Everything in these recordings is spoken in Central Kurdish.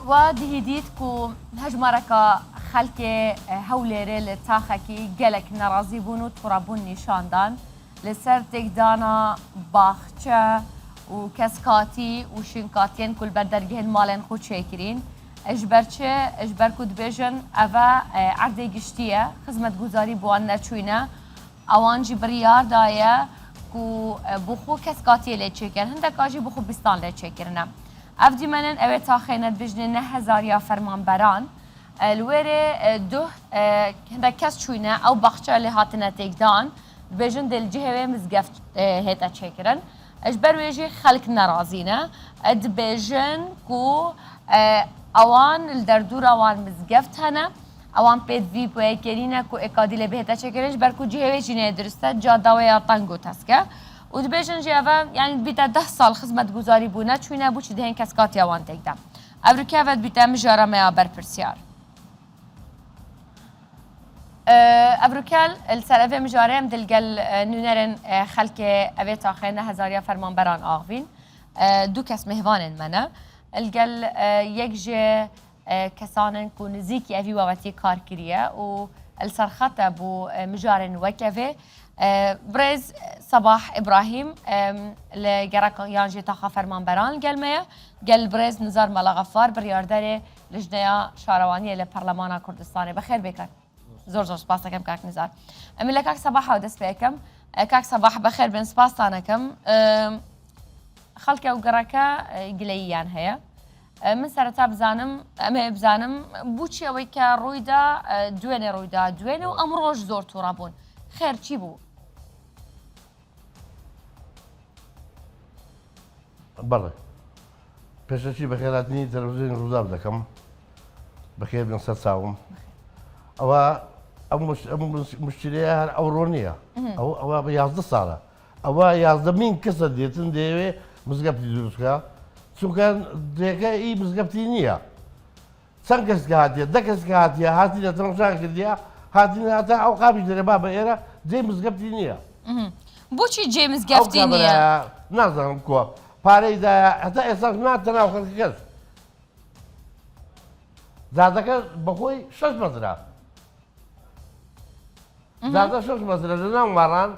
وا دهیدیت کو هەژمارەکە خەلکێ هەولێرێ لە تاخەکی gelek نەڕازی بوون و تووڕەبوون نیشاندان لەسەر تێکدانا باخچە و کەسکاتی و شینکاتیان کول بەر دەرگهێن ماڵێن خۆ چێکرین ئەژبەرچێ ئەژبەر و دبێژن ئەڤە عەردێ گشتیە خزمەتگوزاری بووان نەچووینە ئەوانجی بڕیاردایە و بۆ خۆ کەسکاتیە لێ چێکرن هەندێکاژی بۆ خۆ بیستان لێ چێکردنە ئەف دیمەنن ئەوێ تاخێنەت بژنێ نە هەزاریا فەرمانبەران لوێرێ هەندێک کەس چووینە ئەو باخچە لێ هاتنە تێکدان دبێژن دلجهێوێ مزگەفت هێتە چێکردن ئەژبەر وێژی خەلک نەڕازینە دبێژن و ئەوان دەردوور ئەوان مزگەفت هەنە ئەوان پێت ڤی پۆیەکێرینە و ئێکادی لێ بهێتە چێکردنش بەرکو جهێوێژی نێ درستە جاداوەیە تەنگ و تەسکە و دبێژن ژێڤە یعنی بیتە 10 ساڵ خزمەتگوزاری بوو نەچووینە بووچی دەهێن کەسکاتی ئەوان تێکدا ئەڤروکیاڤەت بیتە مژارەمەیە بەرپرسیار ئەڤروکال لەسەر ئەڤێ مژارەیەم دڵگەل نوێنەرن خەلکێ ئەوێ تاخێنە هەزاریا فەرمانبەران ئاغڤین دوو کەس میهڤانن منە لەگەل یەک ژێ کەسانن و نزیکی ئەڤی وەوەتی کار کریە و لەسەرخەتە بۆ مژارن وەکەڤێ برێز سەباح ئیبراهیم لە گەڕەکەیانژێ تاخە فەرمانبەران گەلمەیە گەل برێز نزار مەلەغەفار بڕیاردەرێ لژنەیە شارەوانیە لە پەرلەمانە کوردستانێ بەخێر بێکەن زۆر زۆر سپاس دەکەم کاک نزار ئەمە لە کاک سەباح دەست پێ یەکەم کاک سەباح بەخێر بن سپاسانەکەم خەڵکە و گەڕەکە گلەییان هەیە من سەرەتا بزانم ئەمێ بزانم بوچی ئەوەی کە ڕوویدا دوێنێ ڕوویدا دوێنێ و ئەمڕۆژ زۆر تووڕە بوون خێر چی بوو؟ بەڵێ پێشەچی بەخێراتنی تەلەڤیزیۆنی ڕوودا دەکەم بەخێر بن سەر چاوم ئەوە ئەم مشتریە هەر ئەوڕۆ نییە ئەوە بە 11 ساڵە ئەوە 11مین کەسە دێتن دەیەوێ مزگەفتی دروستکە چونکە دێکە ئی مزگەفتی نییە چەند کەسکە هاتیە دە کەسکە هاتیە هاتی لە تەماشا کردیا هاتیە هاتا ئەو قاپی دەرێ با بە ئێرە جێ مزگەفتی نییە بۆچی جێ مزگەفتی نییە؟ نازانم کووە پارەیدایە هەتا ئێستا ناتە ناو خەڵکی کەس زادەکە بەخۆی 6 مەترە زادە 6 مەترە لە ناو ماڕان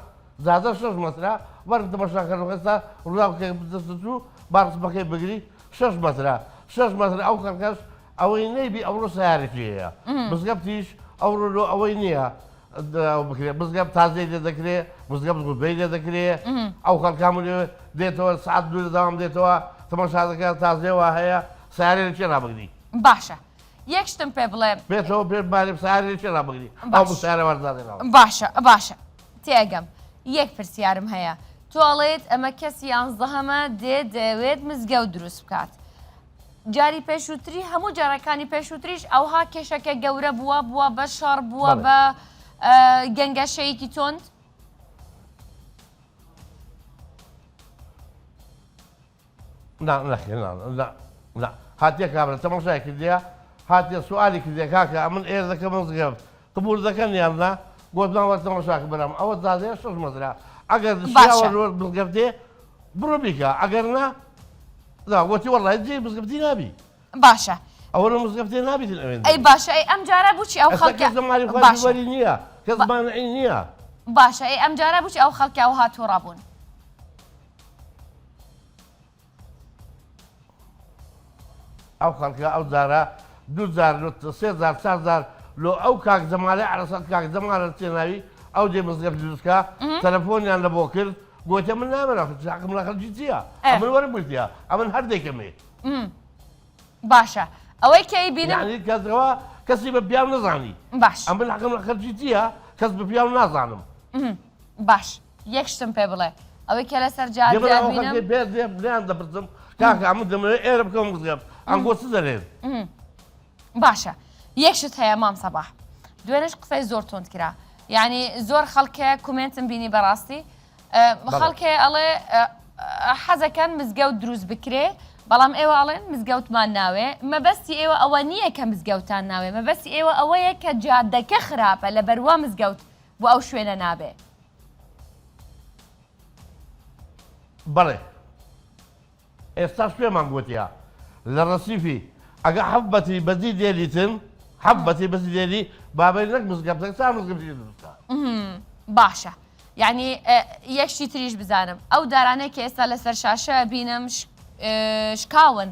زادە 6 مەترە وەرن تەماشاکردن ئێستا ڕووداوکێک بدەستچوو بارسمەکەی بگری 6 مەترە 6 مەترە ئەو خەڵکەش ئەوەی نەیبی ئەوڕۆ سیارێکیەیە مزگەفتیش ئەوڕۆ ئەوەی نییە بکرێت مزگەفت تازەی لێ دەکرێت مزگەفت گوتبەی لێ دەکرێت ئەو خەڵکام دێتەوە سعات دوور داوام دێتەوە تەماشا دەکات تازەوە هەیە سیارێ چێ ڕابگری باشە یەک شتم پێ بڵێ بێتەوە پێ مالی سیارێ چێ ڕابگری ئەو سیارە وەردادێنەوە باشە تێگەم یەک پرسیارم هەیە تۆڵێت ئەمە کەسی 11هەمە دەوێت مزگەوت دروست بکات جاری پێشووتری هەموو جارەکانی پێشووتریش ئەوها کێشەکە گەورە بووە بە شەڕ بووە بە گەنگەشەیەکی تۆند هاتیە کابرا تەماشای کردیا هاتیە سوالی کردێ کاکە ئەمن ئێر دەکەم مزگەفت قبول دەکەن یاننا گوتمانوە تەماشاکە بەرام ئەوە دادەیە 6 مەترە ئەگەر مزگەفتێ بڕۆ بیکە ئەگەر نا وەتی وەڵای جێ مزگەفتی نابی باشە ئەوە مزگەفتێ نابیتن ئەوێن ئەی باشە ئەی ئەم جارە بچی ئەو خەڵکەوەری نییە کەسمانعی نییە باشە ئەی ئەم جارە بچی ئەو خەڵکی ئەو هاتوو ڕابوون ئەو خەڵکە ئەو جارە 2000 3000 4000 لۆ ئەو کاک زەمالە عرەسەت کاک زەمانە تێناوی ئەو دێ مزگەفت دروستکە تەلەفۆنیان لە بۆ کرد گوتە من نامەرە چاکم لە خەڵکی چییە ئەمن وەرە بوتیە ئەمن هەردێکەمێ باشە ئەوەی کەی بینم کەسەوە کەسی بە پیاو نەزانی باش ئەمن حەقم لە خەڵکی چییە کەس بە پیاو نازانم باش یەک شتم پێ بڵێ ئەوەی کە لەسەر جادێبینم بێیان دەپرسم کاکە ئەمن دەمەوێت ئێرە بکەم مزگەفت ئەنگۆ چ دەرێت باشە یەکشت هەیە مام سەباح دوێنش قسەی زۆر تۆند کرا یعنی زۆر خەڵکە کومنتم بینی بەڕاستی خەڵکێ ئەڵێ حەزەکەن مزگەوت دروست بکرێ بەڵام ئێوە ئەڵێن مزگەوتمان ناوێ مەبەستی ئێوە ئەوە نییە کە مزگەوتان ناوێ مەبەستی ئێوە ئەوەیە کە جادەکە خراپە لە بەروا مزگەوت بۆ ئەو شوێنە نابێ بەڵێ ئێستاش پێمان گوتیا لە ڕەسیفی ئەگە حەبەتی بەزی دێریتن حەبەتی بەزی دێری بابەی نەک مزگەوتەکە تا مزگەوتی دروستە باشە یعنی یەکشی تریش بزانم ئەو دارانەی کە ئێستا لەسەر شاشە بینم شکاون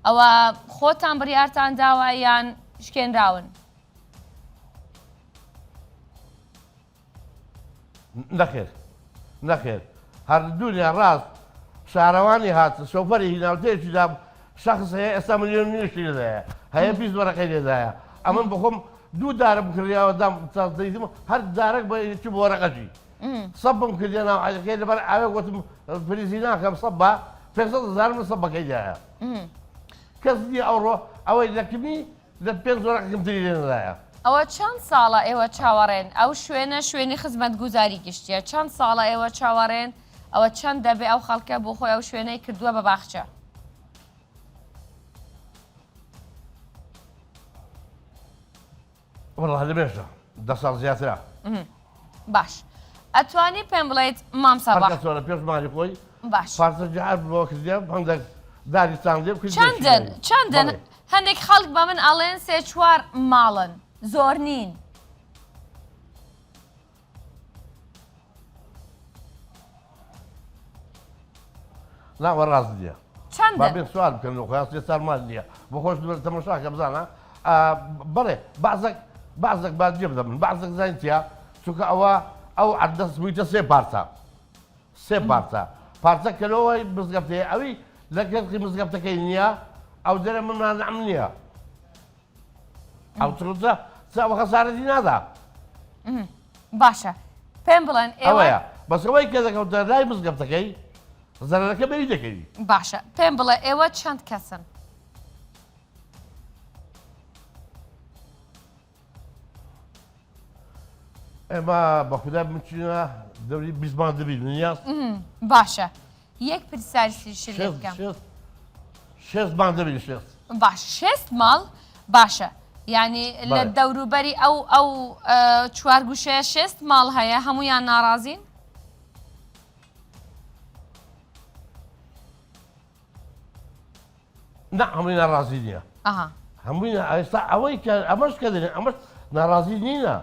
ئەوە خۆتان بڕیارتان داوە یان شکێنراون نەخێر نەخێر هەردوونیان ڕاست شارەوانی هات شۆفەری هیناوتەیەکیدا شخص هەیە ئێستا ملیۆن نیشتی لێدایە هەیە پیس وەرەقەی لێدایە ئەمن بخۆم دوو دارم کردیاوە دام دەیتم هەر دارێک بە چ بۆ وەرەقەجی سەبم کردیا ناو عەکەکەی لەبەر ئاوێ گوتم فریزی ناکەم سەب بە 500,000 من سەبەکەیدایە کەس دی ئەوڕۆ ئەوەی دەکردنی لە 5 وەرەقەکەم تری لێنەدایە ئەوە چەند ساڵە ئێوە چاوەڕێن ئەو شوێنە شوێنی خزمەت گوزاری گشتیە چەند ساڵە ئێوە چاوەڕێن ئەوە چەند دەبێ ئەو خەڵکە بۆ خۆی ئەو شوێنەی کردووە بە باخچە وەڵا لەبێشە 10 ساڵ زیاترە باش ئەتوانی پێم بڵێیت مام سەباح هەرکەسۆرە پێشمانی خۆی باش پارچە جەعار بۆ کردیان هەندێک داریستان لێ بکرد چەندن هەندێک خەڵک بە من ئەڵێن 3-4 ماڵن زۆر نین ناوە ڕاست دیە چەندن بابێن سوال بکەن خۆیان 3 ساڵ مال نییە بۆ خۆش تەمەشاکە بزانە بەڵێ بازێک باجێ بدە من بازێک زانیتیا چونکە ئەو عەردەست بوویتە 3 پارچە 3 پارچە پارچە کەلەوەی مزگەوتەیە ئەوی لە گەرقی مزگەوتەکەی نییە ئەو دەرە من نانەعم نییە ئەو تڕوتە ئەوە خەسارەتی نادا باشە پێم بڵێن ئەوەیە بەسەوەی کە دەکەوتە لای مزگەوتەکەی زەرەکە بەری دەکەوی باشە پێم بڵێ ئێوە چەند کەسن ئێمە بە خوددا بچینە دەوری 20 مان دەبین نیاز باشە یەک پرسیارشی لێ بکەم 6 مان دەبین 6 باش 6 ماڵ باشە یعنی لە دەوروبەری ئەو چوارگوشەیە 6 ماڵ هەیە هەمویان ناڕازین نا هەمووی ناڕازی نییە هەمووی ئێستا ئەوەی کە ئەمەش کە دێن ئەمەش ناڕازی نینە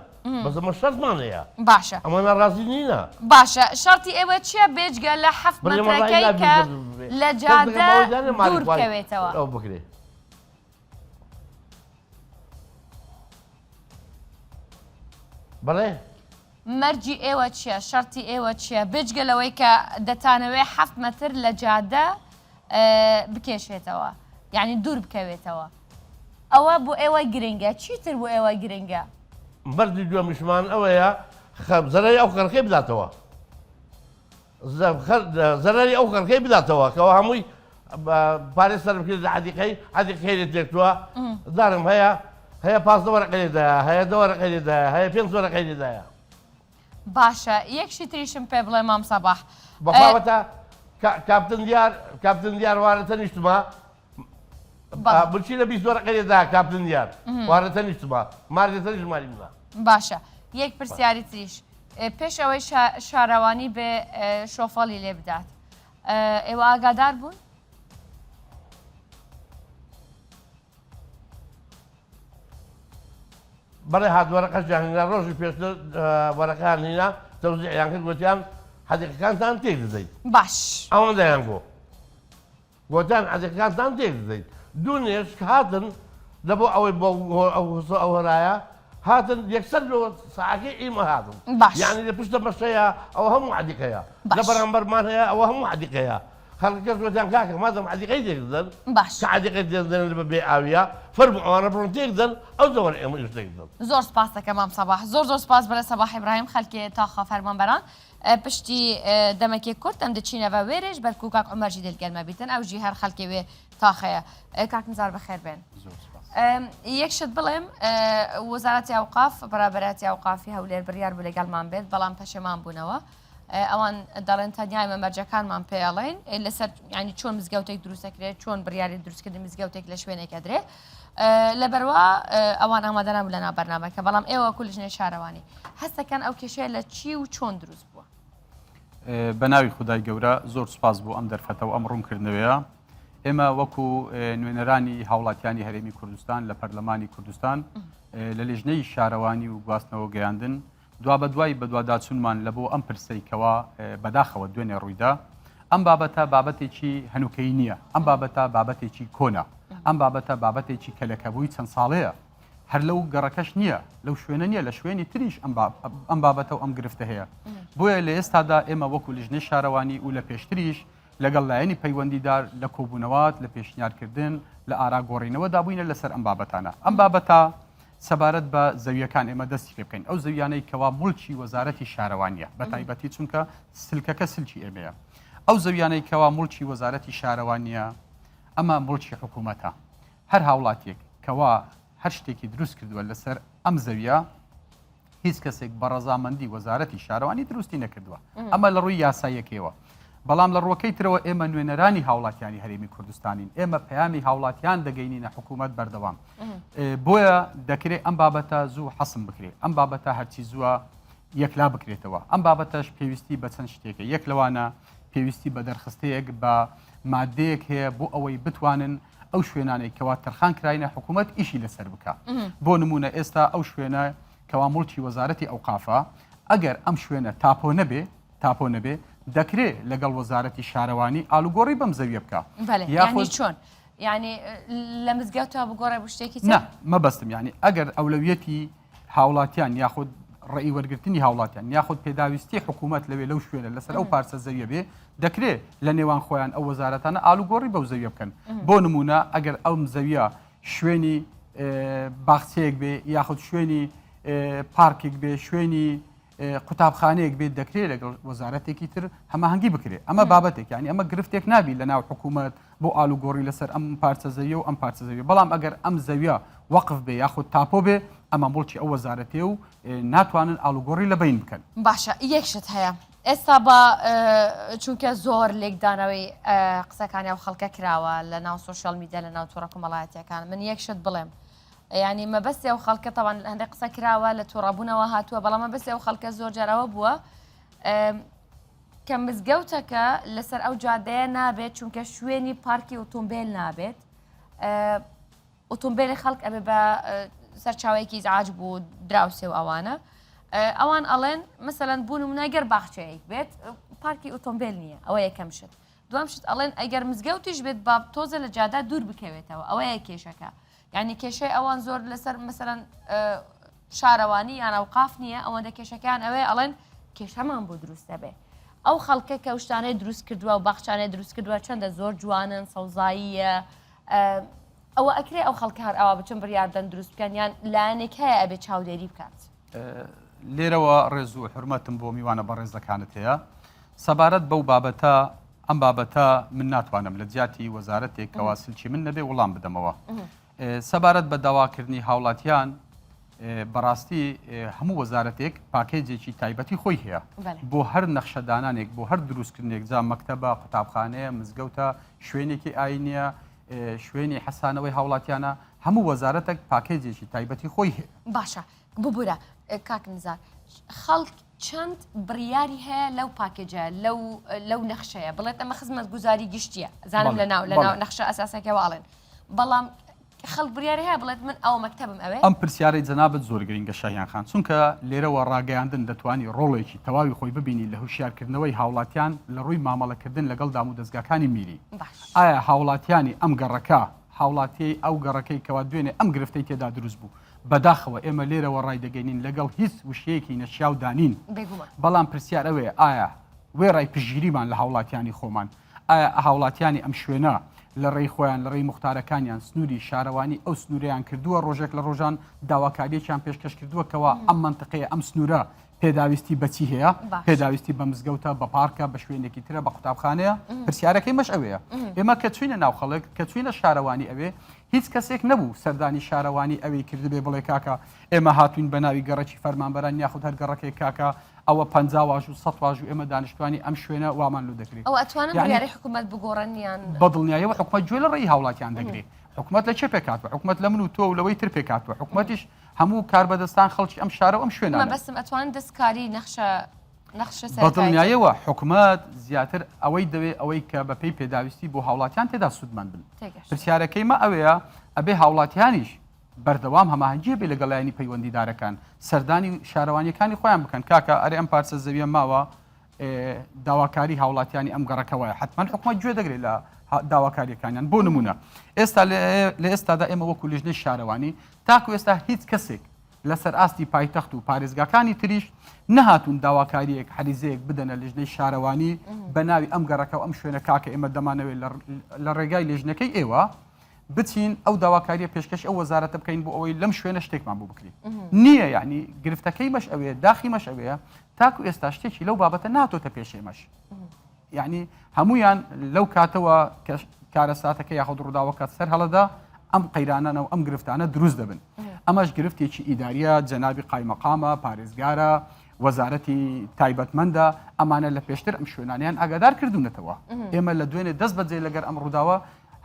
بەس ئەمە شەرتمانەیە باشە ئەمە ناڕازی نینە باشە شەرتی ئێوە چییە بێجگە لە 7 مەترەکەی کە لە جادە دوور بکەوێتەوە ئەو بکرێ بەڵێ مەرجی ئێوە چییە شەرتی ئێوە چییە بێجگە لەوەی کە دەتانەوێ 7 مەتر لە جادە بکێشێتەوە یعنی دوور بکەوێتەوە ئەوە بۆ ئێوە گرنگە چیتر بۆ ئێوە گرنگە بەردی دووەمیشمان ئەوەیە زەرەری ئەو خەرخەی بداتەوە زەرەری ئەو خەرخەی بداتەوە کەەوە هەمووی پارێ سەر بکرێت لە عەدیقەی لێ تێکتووە دارم هەیە 5 وەرەقەی لێدایە هەیە 2 وەرەقەی لێدایە هەیە 5 وەرەقەی لێدایە باشە یەکشی تریشم پێ بڵێ مام سەباح بەخاوەتە کاپتن دیار وارەتە نیشتمە بچی لە 20 وەرەقەی لێدایە کاپتن دیار وارەتە نیشتمە ماردێتە نیشماری منە باشە یەک پرسیاری تریش پێش ئەوەی شارەوانی بێ شۆفەڵی لێ بدات ئێوە ئاگادار بوون بەڵێ هات وەرەقەشیان هێنا ڕۆژی پێشتر وەرەقەیان هێنا تەوزیعیان کرد گوتیان حەدیقەکانتان تێک دەدەیت باش ئەوەندەیان گوتیان حەدیقەکانتان تێک دەدەیت دوو نێش هاتن لە بۆ ئەوەی بۆ ئەو هەرایە هاتن یەکسەر ساعەکەی ئێمە هاتن یعنی لە پشتە مەشەیە ئەوە هەموو حەدیقەیە لە بەرامبەرمان هەیە ئەوە هەموو حەدیقەیە خەڵکەکەس گوتیان کاکە مادەم حەدیقەی تێک دەدەن کە حەدیقەی تێک دەدەن بە بێ ئاویە فەرمو ئەوانە بڕۆن تێک دەن ئەو زەوەر ئێمە ئیش تێک دەن زۆر سپاس دەکەم مام سەباح زۆر سپاس بەرە سەباح ئیبراهیم خەلکی تاخە فەرمانبەران پشتی دەمەکێ کورت ئەم دەچینەوە وێرێش بەرکو کاک عومەرجی دڵگەرمە بیتن ئەوژی هەر خەڵکی وێ تاخەیە کاک نزار بەخێر بێن یەکشت بڵێم وەزارەتی ئەوقاف بەرابەرەتی ئەوقافی هەولێر بڕیار بوو لەگەڵمان بێت بەڵام پەشێمان بوونەوە ئەوان دەڵێن تەنیای مەمەرجەکانمان پێڵێن لەسەر ینی چۆن مزگەوتێک دروستەکرێت چۆن بڕیاری دروستکردن مزگەوتێک لە شوێنێکە درێ لەبەروا ئەوان ئامادە نەبوو لە ناوبەرنامەکە بەڵام ئێوە کولیژنێ شارەوانی هەستەکەن ئەو کێشەیە لە چی و چۆن دروست بووە بە ناوی خودای گەورە زۆر سپاس بوو ئەم دەرفەتەوە ئەم ڕوونکردنەوەیە ئێمە وەکو نوێنەرانی هاوڵاتیانی هەرێمی کوردستان لە پەرلەمانی کوردستان لە لێژنەی شارەوانی و گواستنەوە گەیاندن دوا بە دوای بە دوواداچوونمان لە بۆ ئەم پرسەیکەوە بەداخەوە دوێنێ ڕوویدا ئەم بابەتە بابەتێکی هەنوکەی نییە ئەم بابەتە بابەتێکی کۆنا ئەم بابەتە بابەتێکی کەلەکەبووی چەند ساڵەیە هەر لەو گەڕەکەش نییە لەو شوێنە نییە لە شوێنی تریش ئەم بابەتە و ئەم گرفتە هەیە بۆیە لە ئێستادا ئێمە وەکو لیژنەی شارەوانی و لە پێشتریش لەگەڵ لایەنی پەیوەندیدار لە کۆبوونەوەات لە پێشنیارکردن لە ئاراگۆڕینەوە دابووینە لەسەر ئەم بابەتانە ئەم بابەتە سەبارەت بە زەویەکان ئێمە دەستی پێ بکەین ئەو زەویانەی کەوا مڵکی وەزارەتی شارەوانیە بە تایبەتی چونکە سلکەکە سلکی ئێمەیە ئەو زەویانەی کەوا مڵکی وەزارەتی شارەوانیە ئەمە مڵکی حکوومەتە هەر هاوڵاتێک کەوا هەر شتێکی دروست کردووە لەسەر ئەم زەویە هیچ کەسێک بە ڕەزامەندی وەزارەتی شارەوانی دروستی نەکردووە ئەمە لە ڕووی یاسایەکەوە بەڵام لە ڕووەکەی ترەوە ئێمە نوێنەرانی هاوڵاتیانی هەرێمی کوردستانین ئێمە پەیامی هاوڵاتیان دەگەینینە حکوومەت بەردەوام بۆیە دەکرێت ئەم بابەتە زوو حەسم بکرێت ئەم بابەتە هەرچی زووە یەکلا بکرێتەوە ئەم بابەتەش پێویستی بە چەند شتێکە یەک لەوانە پێویستی بە دەرخستەیەک بە مادەیەک هەیە بۆ ئەوەی بتوانن ئەو شوێنانەی کەوا تەرخان کراینە حکوومەت ئیشی لەسەر بکە بۆ نمونە ئێستا ئەو شوێنە کەوا مڵکی وەزارەتی ئەوقافە ئەگەر ئەم شوێنە تاپۆ نەبێ دەکرێت لەگەڵ وەزارەتی شارەوانی ئالوگۆڕی بەم زەویە بکە یعنی چۆن یعنی لە مزگەوتەوە بگۆڕێ بۆ شتێکی نه مەبەستم یعنی ئەگەر ئەولەویەتی هاوڵاتیان یاخود ڕێی وەرگرتنی هاوڵاتیان یاخود پێداویستی حکوومەت لەوێ لەو شوێنە لەسەر ئەو پارچە زەویە بێ دەکرێت لە نێوان خۆیان ئەو وەزارەتانە ئالوگۆڕی بەو زەویە بکەن بۆ نمونە ئەگەر ئەم زەویە شوێنی باخچەیەک بێ یاخود شوێنی پارکێک بێ شوێنی قوتابخانەیەک بێت دەکرێت لەگەڵ وەزارەتێکی تر هەماهەنگی بکرێت ئەمە بابەتێک ینی ئەمە گرفتێک نابی لە ناو حکوومەت بۆ ئالوگۆڕی لەسەر ئەم پارچە زەویە و ئەم پارچە زەویە بەڵام ئەگەر ئەم زەویە وەقف بێ یاخود تاپۆ بێ ئەمە مڵکی ئەو وەزارەتێ و ناتوانن ئالوگۆڕی لە بین بکەن باشە یەکشت هەیە ئێستا بە چونکە زۆر لێکدانەوەی قسەکانی و خەڵکە کراوە لە ناو سوۆشیال میدیا لە ناو تۆڕە کۆمەڵایەتیەکان من یەکشت بڵێم ینی مەبەستی ئەو خەڵکە تەوان هەندێک قسە کراوە لە تووڕەبوونەوە هاتووە بەڵام مەبەستی ئەو خەڵکە زۆر جارەوە بووە کە مزگەوتەکە لەسەر ئەو جادەیە نابێت چونکە شوێنی پارکی ئۆتۆمبیل نابێت ئۆتۆمبیلی خەڵک ئەبێ بە سەرچاوەیەکی ئیزعاج بوو دراوسێ و ئەوانە ئەوان ئەڵێن مەسەلەن بوون مناگەر باخچەیەک بێت پارکی ئۆتۆمبیل نییە ئەوە یەکەم شت دوام شت ئەڵێن ئەگەر مزگەوتیش بێت با تۆزە لە جادا دوور بکەوێتەوە ئەوەیە کێشەکە یعنی کێشەی ئەوان زۆر لەسەر مەسەلەن شارەوانی یان ئەوقاف نییە ئەوەندە کێشەکان ئەوەیە ئەڵێن کێشەمان بۆ دروستە بێ ئەو خەڵکە کە شتانەی دروست کردووە و باخچانەی دروست کردووە چەندە زۆر جوانن سەوزاییە ئەوە ئەکرێ ئەو خەڵکە هەر ئەوە بچن بڕیاردەن دروست بکەن یان لایەنێک هەیە ئەبێ چاودێری بکات لێرەوە ڕێز و حرمەتم بۆ میوانە بە ڕێزەکانت هەیە سەبارەت بەو بابەتە ئەم بابەتە من ناتوانم لە جیاتی وەزارەتێک کەوا سلکی من نەبێ وەڵام بدەمەوە سەبارەت بە داواکردنی هاوڵاتیان بەڕاستی هەموو وەزارەتێک پاکێجێکی تایبەتی خۆی هەیە بۆ هەر نەخشەدانانێک بۆ هەر دروستکردنێک جا مەکتەبە قوتابخانەیە مزگەوتە شوێنێکی ئاینیە شوێنی حەسانەوەی هاوڵاتیانە هەموو وەزارەتێک پاکێجێکی تایبەتی خۆی هەیە باشە ببوورە کاک نزار خەڵک چەند بڕیاری هەیە لەو پاکێجە لەو نەخشەیە بڵێت ئەمە خزمەت گوزاری گشتیە زانم لە ناو نەخشە ئەساسەکەواڵێن بەڵام خەڵک بریاری هەیە بڵێت من ئەو مەکتەبم ئەوێ ئەم پرسیارەی جەنابەت زۆر گرنگە شایان خان چونکە لێرەوە ڕاگەیاندن دەتوانی ڕۆڵێکی تەواوی خۆی ببینی لە هوشیارکردنەوەی هاوڵاتیان لە ڕووی مامەڵەکردن لەگەڵ دام و دەستگاکانی میری ئایا هاوڵاتیانی ئەم گەڕەکە هاوڵاتی ئەو گەڕەکەی کەوا دوێنێ ئەم گرفتەی تێدا دروست بوو بەداخەوە ئێمە لێرەوە ڕای دەگەینین لەگەڵ هیچ وشەیەکی نەشیاو دانین بەڵام پرسیار ئەوێ ئایا وێ ڕای پژگیریمان لە هاوڵاتیانی خۆمان ئایا هاوڵاتیانی ئەم شوێنە لە ڕێی خۆیان لە ڕێی مختارەکانیان سنووری شارەوانی ئەو سنووریان کردووە ڕۆژێک لە ڕۆژان داواکاریەکیان پێشکەش کردووەکەوە ئەم منطقەیە ئەم سنوورە پێداویستی بەچی هەیە پێداویستی بە مزگەوتە بە پارکە بە شوێنێکی ترە بە قوتابخانەیە پرسیارەکەی مەش ئەوەیە ئێمە کە چوینە ناو خەڵک کە چوینە شارەوانی ئەوێ هیچ کەسێک نەبوو سەردانی شارەوانی ئەوەی کردبێ بڵێ کاکە ئێمە هاتوین بە ناوی گەڕەکی فەرمانبەران یاخود هەر گەڕەکەی کاکە ئەوە 50 واژ و 100 واژ و ئێمە دانیشتوانی ئەم شوێنە وامان لۆ دەکرێت ئەو ئەتوانن بڕیاری حکوومەت بگۆڕنیان بەدڵنیایەوە حکوومەت گوێ لە ڕێی هاوڵاتیان دەگرێت حکوومەت لە چه پێکاتوە حکوومەت لە من و تۆ و لەوەی تر پێکاتوە حکوومەتیش هەموو کاربەدەستان خەڵکی ئەم شارە و ئەم شوێنە بەسم ئەتوان دەستکاری نەخشە نەخشە بەدڵنیاییەوە حکوومەت زیاتر ئەوەی دەوێت ئەوەی کە بەپێی پێداویستی بۆ هاوڵاتیان تێدا سوودمان بن پرسیارەکەی مە ئەوەیە ئەبێ هاوڵاتیانیش بەردەوام هەماهەنگیە بێ لەگەڵایانی پەیوەندیدارەکان سەردانی شارەوانیەکانی خۆیان بکەن کاکە ئەرێ ئەم پارچە زەویە ماوە داواکاری هاوڵاتیانی ئەم گەڕەکەوەیە حتمما حکوومەت گوێ دەگرێت لە داواکاریەکانیان بۆ نمونە ئێستا لە ئێستادا ئێمە وەکو لیژنەی شارەوانی تاکو ئێستا هیچ کەسێک لەسەر ئاستی پایتەخت و پارێزگاکانی تریش نەهاتون داواکاریەک حریزەیەک بدەنە لیژنەی شارەوانی بە ناوی ئەم گەڕەکە و ئەم شوێنە کاکە ئێمە دەمانەوێت لە ڕێگای لیژنەکەی ئێوە بچین ئەو داواکاریە پێشکەش ئەو وەزارەتە بکەین بۆ ئەوەی لەم شوێنە شتێکمان بوو بکرین نییە یعنی گرفتەکەی مەش ئەوەیە داخی مەش ئەوەیە تاکو ئێستا شتێکی لەو بابەتە ناتۆتە پێشێمەش یعنی هەمویان لەو کاتەوە کارە ساتەکە یاخود ڕووداوەکات سەر هەڵەدا ئەم قەیرانانە و ئەم گرفتانە دروست دەبن ئەمەش گرفتێکی ئیداریە جەنابی قایمەقامە پارێزگارە وەزارەتی تایبەتمەندە ئەمانە لە پێشتر ئەم شوێنانیان ئاگادار کردوونەتەوە ئێمە لە دوێنێ دەست بەجێ لەگەر ئەم ڕووداوە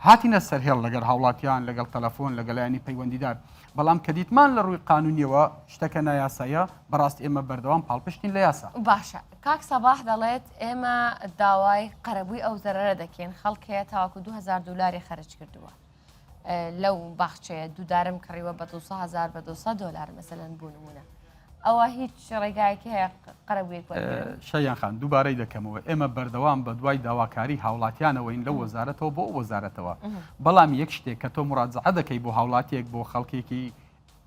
هاتینە سەرهێڵ لەگەر هاوڵاتیان لەگەڵ تەلەفۆن لەگەلایانی پەیوەندیدار بەڵام کە دیتمان لە ڕووی قانونیەوە شتەکە نایاسایە بەڕاستی ئێمە بەردەوام پاڵپشتین لە یاسا باشە کاک سەباح دەڵێت ئێمە داوای قەرەبووی ئەو زەرەرە دەکەین خەڵکەیە تاواکو 2000 دلاری خەرج کردووە لەو باخچەیە دوودارم کڕیوە بە 200,000 بە 200 دلار مەسەلەن بوو نمونە ئەوە هیچ ڕێگایەکی هەیە قەرەبوویەک شایان خان دووبارەی دەکەمەوە ئێمە بەردەوام بە دوای داواکاری هاوڵاتیانەوەین لە وەزارەتەوە بۆ وەزارەتەوە بەڵام یەک شتێک کە تۆ مراجعە دەکەی بۆ هاوڵاتیەک بۆ خەڵکێکی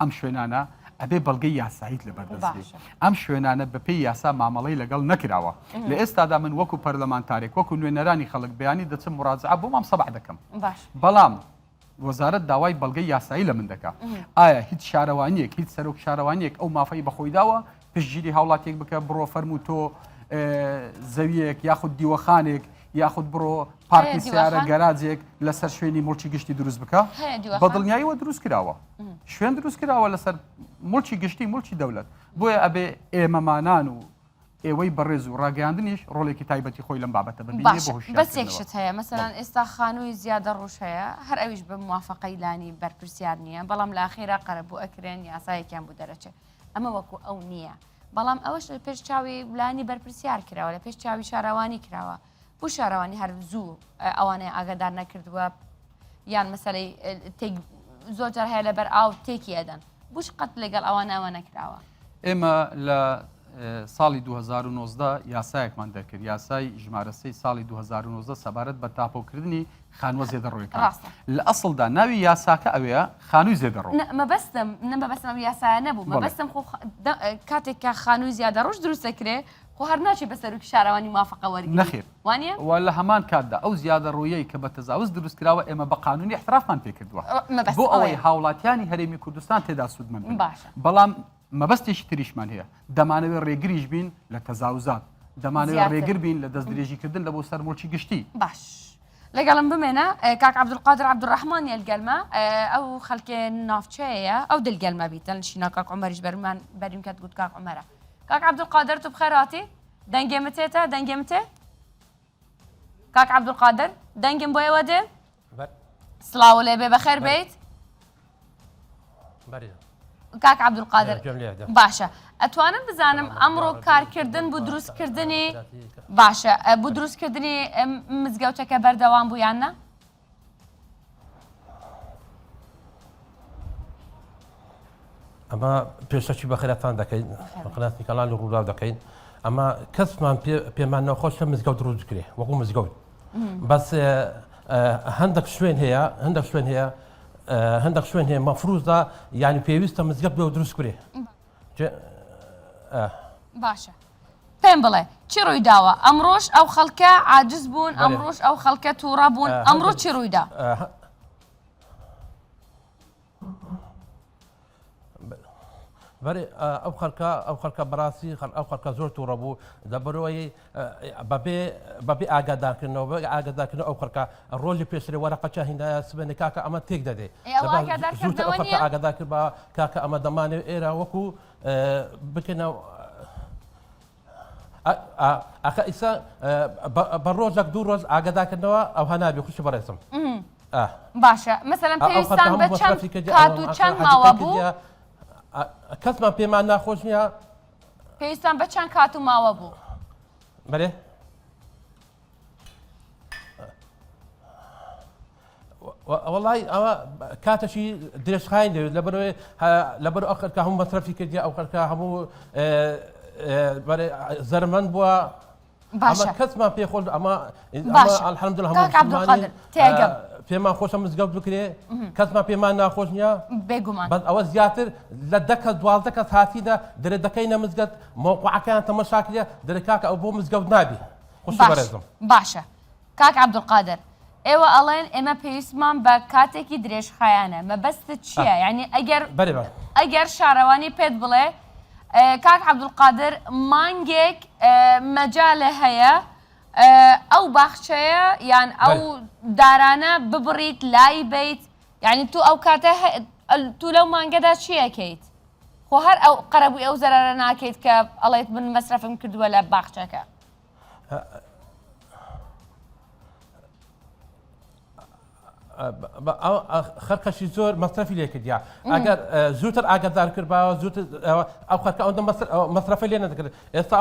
ئەم شوێنانە ئەبێ بەڵگەی یاساییت لە بەردەست ئەم شوێنانە بەپێی یاسا مامەڵەی لەگەڵ نەکراوە لە ئێستادا من وەکو پەرلەمانتارێک وەکو نوێنەرانی خەڵک بەیانی دەچم مراجعە بۆ مام سەبح دەکەم بەڵام وەزارەت داوای بەڵگەی یاسایی لە من دەکا ئایا هیچ شارەوانیەک هیچ سەرۆک شارەوانیەک ئەو مافەی بەخۆی داوە پشتگیری هاوڵاتێک بکە بڕۆ فەرمو تۆ زەویەک یاخود دیوەخانێک یاخود بڕۆ پارکی سیارە گەراجێک لەسەر شوێنی مڵکی گشتی دروست بکە بەدڵنیاییەوە دروست کراوە شوێن دروست کراوە لەسەر مڵکی گشتی مڵکی دەولەت بۆیە ئەبێ ئێمەمانان و ئێوەی بەڕێز و ڕاگەاندنیش ڕۆڵێکی تایبەتی خۆی لەم بابەتە بەسێکشت هەیە مەسەلەن ئێستا خانووی زیادە ڕۆژ هەیە هەر ئەویش بە موافقەی لانی بەرپرسیار نییە بەڵام لە ئاخێرا قەرەبوو ئەکرێن یاسایەکیان بوو دەرەچێت ئەمە وەکو ئەو نییە بەڵام ئەوەش لە پێش چاوی لانی بەرپرسیار کراوە لە پێش چاوی شارەوانی کراوە بۆ شارەوانی هەر زوو ئەوانەیە ئاگادار نەکردووە یان مەسەلەی زۆرجار هەیە لەبەر ئاو تێکی ئەدەن بوش قەت لەگەڵ ئەوانەوە نەکراوە ئێمە لە ساڵی 2019 یاسایەکمان دەکرد یاسای ژمارەسەی ساڵی 2019 سەبارەت بە تاپۆکردنی خانوە زێدەڕۆیەکان لە ئەسڵدا ناوی یاساکە ئەوەیە خانووی زێدەڕۆ مەبەستم نەمەبەستم یاسایە نەبوو مەبەستم کاتێک کە خانووی زیادە ڕۆژ دروست دەکرێت خۆ هەر ناچێت بەسەرکی شارەوانی موافقە وەرگێ نەخێر وانە و لە هەمان کاتدا ئەو زیادە ڕۆیەی کە بە تەزاوز دروست کراوە ئێمە بە قانونی احترافمان پێکردووە بۆ ئەوەی هاوڵاتیانی هەرێمی کوردستان تێدا سوودمەند بەڵام مەبەستێکی تریشمان هەیە دەمانەوێت ڕێگریش بین لە تەزاوزات دەمانەوێت ڕێگر بین لە دەست درێژیکردن لە بۆ سەر مڵکی گشتی باش لەگەڵم بمێنە کاک عەبدولقادر عەبدوڕەحمان یەلگەلمە ئەو خەڵکێ ناوچەیە ئەو دڵگەلمە بیتەن شینا کاک عومەریش بەرمان بەریم کات گوت کاک عومەرە کاک عەبدولقادر تو بخێر هاتی دەنگێمە تێتە دەنگێمە تێ کاک عەبدولقادر دەنگم بۆ ئێوە دێ سڵاو لێ بێ بەخێر بیت کاک عەبدولقادر باشە ئەتوانم بزانم ئەمڕۆ کارکردن بۆ دروستکردنی باشە بۆ دروستکردنی مزگەوتەکە بەردەوام بوو یان نە؟ ئەمە پێشەکی بەخێرەتان دەکەین بەقناتی کەڵان و ڕووداو دەکەین ئەمە کەسمان پێمان نەخۆشە مزگەوت دروست کرێ وەکو مزگەوت بەس هەندێک شوێن هەیە هەندێک شوێن هەیە مەفروضە یعنی پێویستە مزگەوت بێ دروست کرێ باشە پێم بڵێ چی ڕووی داوە ئەمڕۆژ ئەو خەڵکە عاجز بوون ئەمڕۆژ ئەو خەڵکە تووڕە بوون ئەمڕۆ چی ڕوویدا؟ بەێ ئەو خەڵکە بەڕاستی ئەو خەڵکە زۆر تووڕە بوو دەبەرەوەی بەبێ ئاگادارکردنەوە بە ئاگادارکردن ئەو خەڵکە ڕۆلی پێشترێ وەرەقەچە هیندا سبێنێ کاکە ئەمە تێک دەدێ زووتە ئەو خەڵکە ئاگادارکرد بە کاکە ئەمە دەمانێت ئێرە وەکو بکەنەوە ئەخە ئیسا بە ڕۆژێک دوو ڕۆژ ئاگادارکردنەوە ئەو هەنابی خوشی بەڕێزم باشە مەسەلەن پێویستان بە چەند کات و چەند ماوە بوو؟ کەسمان پێمان ناخۆش نییە پێویستان بە چەند کات و ماوە بوو؟ بەێ والله ئەوە کاتەشی درێژخاین دەوێت لەبەر ئەو خەرکە هەموو مەصرفی کردی ئەو خەرکە هەموو زەرمەند بووە ئەمە کەسمان پێخۆش ئەمە الحەمدولله هەموو پێمان خۆشە مزگەوت بکرێ کەسمان پێمان ناخۆش نییە بێگومان بەس ئەوە زیاتر لە 12 کەس هاتیدا دەرێ دەکەینە مزگەوت موقعەکان تەماشاکرێ دەرێ کاکە ئەو بۆ مزگەوت نابی خوشی بەڕێزم باشە کاک عەبدولقادر ئێوە ئەڵێن ئێمە پێویستمان بە کاتێکی درێژخایانە مەبەستت چییە یعنی ئەگەر شارەوانی پێت بڵێ کاک عەبدولقادر مانگێک مەجالە هەیە ئەو باخچەیە یان ئەو دارانە ببڕیت لای بیت یعنی تو ئەو کاتە تو لەو مانگەدا چیەکەیت خۆ هەر ئەو قەرەبووی ئەو زەرەرە ناکەیت کە ئەڵێت من مەسرەفم کردووە لە باخچەکە خەرکەشی زۆر مەصرفی لێ کردیا ئەگەر زووتر ئاگادار کردباوە زووتر ئەو خەرکە ئەوەندە مەصرفی لێ نەدەکرد ئێستا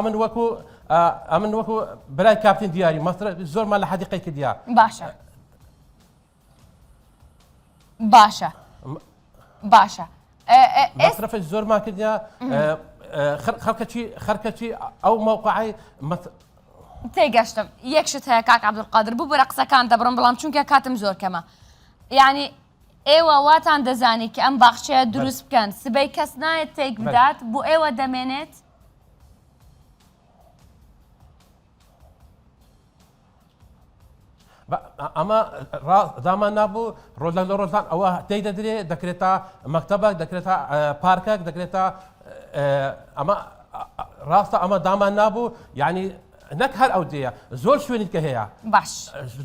ئەمن وەکو برای کاپتین دیاری زۆرمان لە حەدیقەی کردیا باشە مەصرفی زۆرمان کردیا خەرکەچی ئەو موقعی تێگەشتم یەکشت هەیە کاک عەبدولقادر بوو بەرە قسەکان دەبڕم بەڵام چونکە کاتم زۆر کەمە یعنی ئێوە واتان دەزانی کە ئەم باخچەیە دروست بکەن سبەی کەس نایەت تێک بدات بۆ ئێوە دەمێنێت ئەمە دامان نابوو ڕۆژان لە ڕۆژان ئەوە تێی دەدرێ دەکرێتە مەکتەبەک دەکرێتە پارکێک دەکرێتە ئەمە ڕاستە ئەمە دامان نابوو یعنی نەک هەر ئەو دەیە زۆر شوێنی کە هەیە باش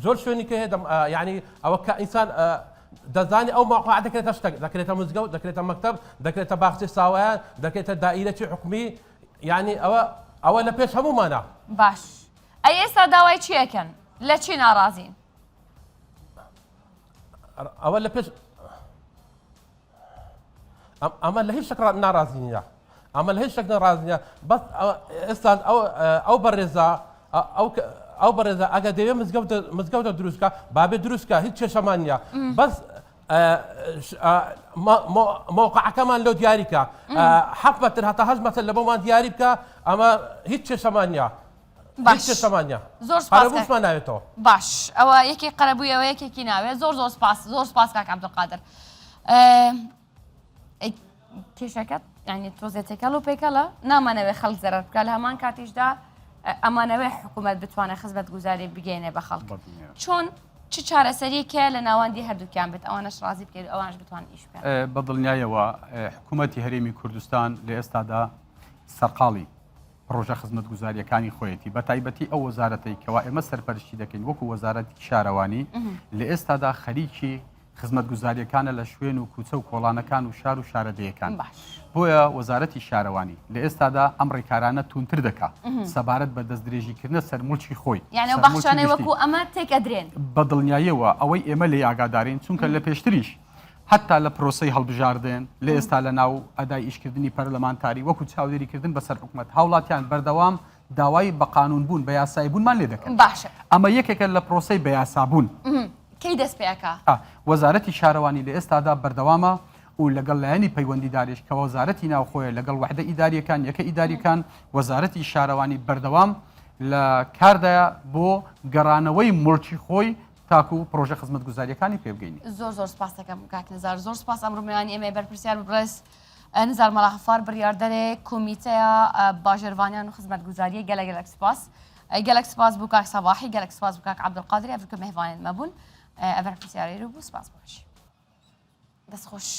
زۆر شوێنی کە هەیە یعنی ئەوە کە ئینسان دەزانی ئەو موقع دەکرێتە شتێک دەکرێتە مزگەوت دەکرێتە مەکتەب دەکرێتە باخچەی ساوایان دەکرێتە دائیرەی حکومی یعنی ئەوە لە پێش هەموومانە باش ئەی ئێستا داوای چیەکەن لە چی ناڕازین ئەوە لە پێش ئەمە لە هیچ شتێک ناڕازی نییە ئەمە لە هیچ شتێک ناڕازی نییە بەس ئێستا ئەو بەڕێزە ئەو بەڕێزە ئەگە دەوێت مزگەوتە دروستکە بابێ دروستکە هیچ کێشەمان نییە بەس موقعەکەمان لەو دیاریکە 7 مەتر هەتا 8 مەتر لە بۆمان دیاری بکە ئەمە هیچ کێشەمان نییە زۆر سپاسمان ناوێتەوە باش ئەوە یەکی قەرەبوویەوە یەکێکی ناوێت زۆر سپاس کاک عەبدولقادر کێشەکەت ینی تۆزێتێکەڵ و پێکەڵە نامانەوێت خەڵک زەرەر بکە لە هەمان کاتیشدا ئەمانەوێت حکوومەت بتوانێت خزمەت گوزاری بگەینێ بە خەڵک چۆن چ چارەسەریەکە لە ناوەندی هەردووکیان بێت ئەوانەش ڕازی بکەیت ئەوانش بتوانن ئیش بکەن بە دڵنیایەوە حکوومەتی هەرێمی کوردستان لە ئێستادا سەرقاڵی پرۆژە خزمەت گوزاریەکانی خۆیەتی بە تایبەتی ئەو وەزارەتەی کەوا ئێمە سەرپەرشتی دەکەین وەکو وەزارەتی شارەوانی لە ئێستادا خەریکی خزمەت گوزاریەکانە لە شوێن و کوچە و کۆڵانەکان و شار و شارەدەیەکان بۆیە وەزارەتی شارەوانی لە ئێستادا ئەم ڕێکارانە تونتر دەکات سەبارەت بە دەستدرێژیکردنە سەرموڵکی خۆی یعنی بەخشانەی وەکو ئەمە تێکەدرێن بە دڵنیاییەوە ئەوەی ئێمە لێ ئاگادارین چونکە لە پێشتریش حتا لە پرۆسی هەڵبژاردن لە ئێستا لە ناو ئەدای ئیشکردنی پەرلەمانتاری وەکو چاودێریکردن بەسەر حکوومەت هاوڵاتیان بەردەوام داوای بە قانون بوون بە یاسایی بوونمان لێ دەکەن باشە ئەمە یەکێکە لە پرۆسی بە یاسابوون کەی دەست پێەکە وەزارەتی شارەوانی لە ئێستادا بەردەوامە و لەگەڵ لایەنی پەیوەندیداریش کە وەزارەتی ناوخۆیە لەگەڵ وحدە ئیداریەکان یەکە ئیداریەکان وەزارەتی شارەوانی بەردەوام لە کاردایە بۆ گەڕانەوەی مڵکی خۆی تاکو و پرۆژە خزمەت گوزاریەکانی پێ بگەینی زۆر سپاس دەکەم کاک نزار زۆر سپاس ئەمڕۆمیانی ئێمە بەرپرسیار بڕێز نزار مەڵاخەفار بڕیاردەرێ کۆمیتەیە باژێڕوانیان و خزمەت گوزاریە گەلک سپاس بوو کاک سەباحی گەلک سپاس بوو کاک عەبدولقادر ئەڤکە مەهوانێن مەبوون ئەڤەرپرسیارەی رو بوو سپاس باشی دەست خۆش